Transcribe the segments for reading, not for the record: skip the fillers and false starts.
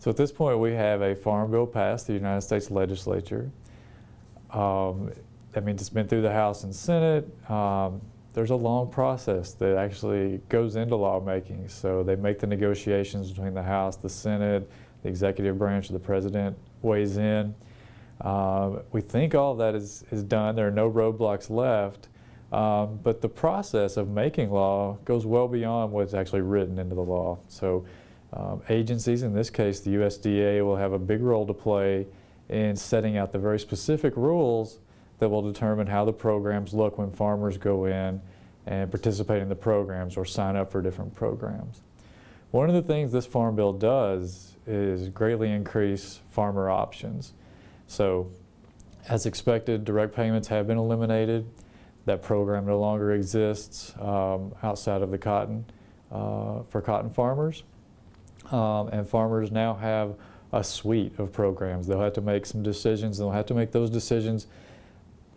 So at this point, we have a farm bill passed the United States legislature. That means it's been through the House and Senate. There's a long process that actually goes into lawmaking. So they make the negotiations between the House, the Senate, the executive branch, the president weighs in. We think all of that is done. There are no roadblocks left. But the process of making law goes well beyond what's actually written into the law. So agencies, in this case the USDA, will have a big role to play in setting out the very specific rules that will determine how the programs look when farmers go in and participate in the programs or sign up for different programs. One of the things this Farm Bill does is greatly increase farmer options. So as expected, direct payments have been eliminated. That program no longer exists outside of the cotton, for cotton farmers. And farmers now have a suite of programs. They'll have to make some decisions, and they'll have to make those decisions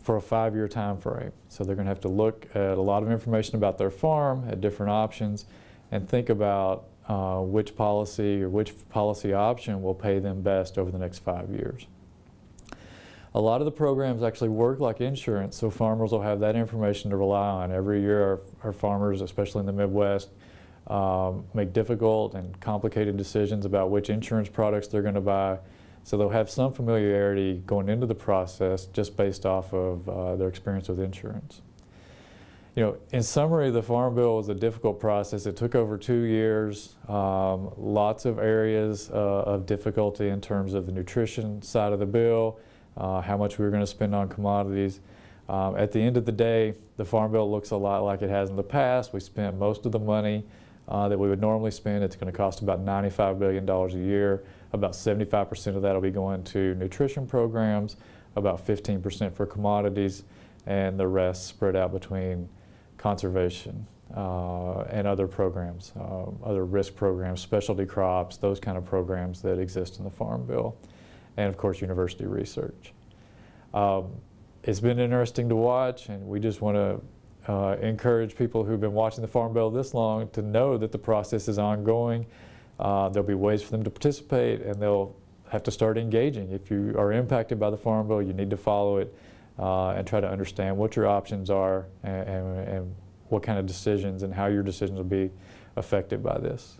for a 5-year time frame. So they're going to have to look at a lot of information about their farm, at different options, and think about which policy or which policy option will pay them best over the next 5 years. A lot of the programs actually work like insurance, so farmers will have that information to rely on. Every year our farmers, especially in the Midwest, make difficult and complicated decisions about which insurance products they're going to buy. So they'll have some familiarity going into the process just based off of their experience with insurance. You know, in summary, the Farm Bill was a difficult process. It took over 2 years, lots of areas of difficulty in terms of the nutrition side of the bill, how much we were going to spend on commodities. At the end of the day, the Farm Bill looks a lot like it has in the past. We spent most of the money that we would normally spend. It's going to cost about $95 billion a year. About 75% of that will be going to nutrition programs, about 15% for commodities, and the rest spread out between conservation and other programs, other risk programs, specialty crops, those kind of programs that exist in the Farm Bill, and of course university research. It's been interesting to watch, and we just want to encourage people who've been watching the Farm Bill this long to know that the process is ongoing. There'll be ways for them to participate, and they'll have to start engaging. If you are impacted by the Farm Bill, you need to follow it and try to understand what your options are and what kind of decisions and how your decisions will be affected by this.